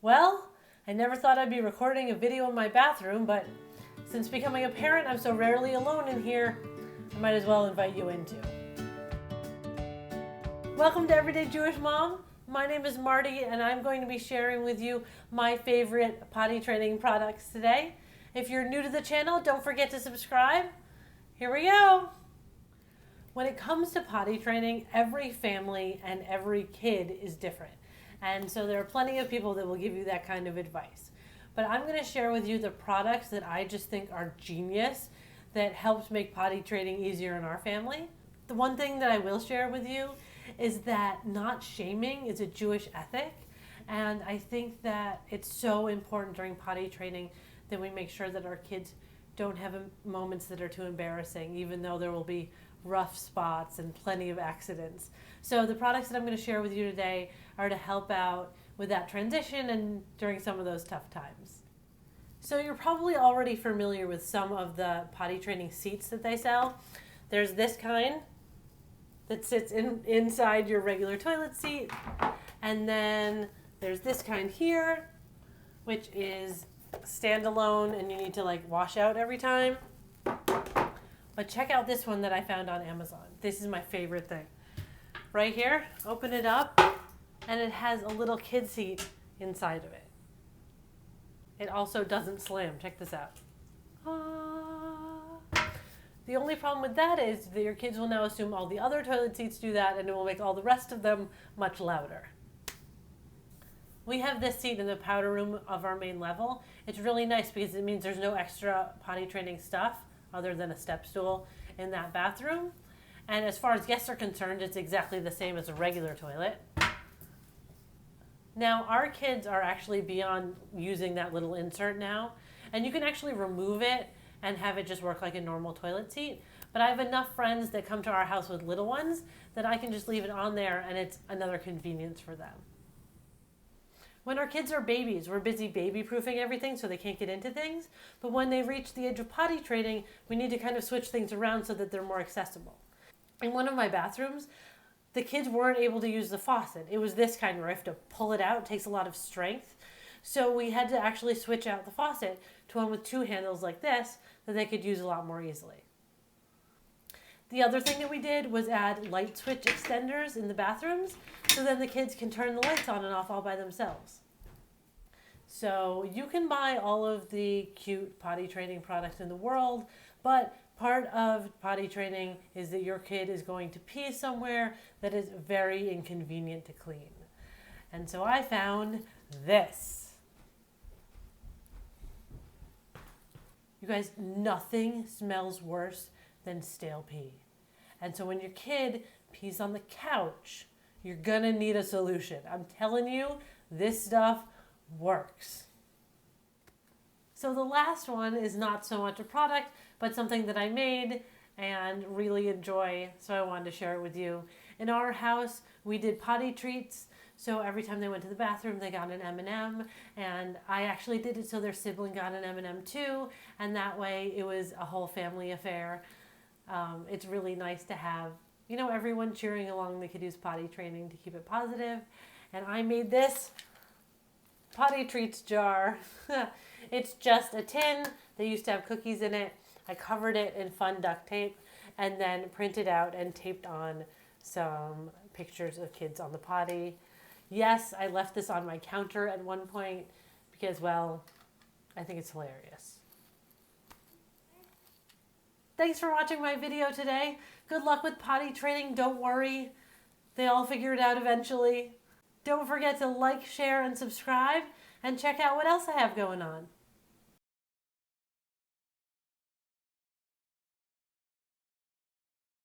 Well, I never thought I'd be recording a video in my bathroom, but since becoming a parent, I'm so rarely alone in here, I might as well invite you in too. Welcome to Everyday Jewish Mom. My name is Marty, and I'm going to be sharing with you my favorite potty training products today. If you're new to the channel, don't forget to subscribe. Here we go. When it comes to potty training, every family and every kid is different. And so there are plenty of people that will give you that kind of advice. But I'm going to share with you the products that I just think are genius that helps make potty training easier in our family. The one thing that I will share with you is that not shaming is a Jewish ethic. And I think that it's so important during potty training that we make sure that our kids don't have moments that are too embarrassing, even though there will be rough spots and plenty of accidents. So the products that I'm going to share with you today are to help out with that transition and during some of those tough times. So you're probably already familiar with some of the potty training seats that they sell. There's this kind that sits inside your regular toilet seat. And then there's this kind here, which is standalone and you need to wash out every time. But check out this one that I found on Amazon. This is my favorite thing. Right here, open it up, and it has a little kid seat inside of it. It also doesn't slam. Check this out. The only problem with that is that your kids will now assume all the other toilet seats do that, and it will make all the rest of them much louder. We have this seat in the powder room of our main level. It's really nice because it means there's no extra potty training stuff other than a step stool in that bathroom. And as far as guests are concerned, it's exactly the same as a regular toilet. Now, our kids are actually beyond using that little insert now, and you can actually remove it and have it just work like a normal toilet seat. But I have enough friends that come to our house with little ones that I can just leave it on there, and it's another convenience for them. When our kids are babies, we're busy baby-proofing everything so they can't get into things. But when they reach the age of potty training, we need to kind of switch things around so that they're more accessible. In one of my bathrooms, the kids weren't able to use the faucet. It was this kind where I have to pull it out. It takes a lot of strength. So we had to actually switch out the faucet to one with two handles like this that they could use a lot more easily. The other thing that we did was add light switch extenders in the bathrooms so then the kids can turn the lights on and off all by themselves. So you can buy all of the cute potty training products in the world, but part of potty training is that your kid is going to pee somewhere that is very inconvenient to clean. And so I found this. You guys, nothing smells worse than stale pee. And so when your kid pees on the couch, you're gonna need a solution. I'm telling you, this stuff works. So the last one is not so much a product, but something that I made and really enjoy, so I wanted to share it with you. In our house, we did potty treats. So every time they went to the bathroom, they got an M&M, and I actually did it so their sibling got an M&M too, and that way it was a whole family affair. It's really nice to have, everyone cheering along the kiddos potty training to keep it positive. And I made this Potty Treats Jar. It's just a tin. They used to have cookies in it. I covered it in fun duct tape and then printed out and taped on some pictures of kids on the potty. Yes, I left this on my counter at one point because, well, I think it's hilarious. Thanks for watching my video today. Good luck with potty training. Don't worry. They all figure it out eventually. Don't forget to like, share, and subscribe, and check out what else I have going on.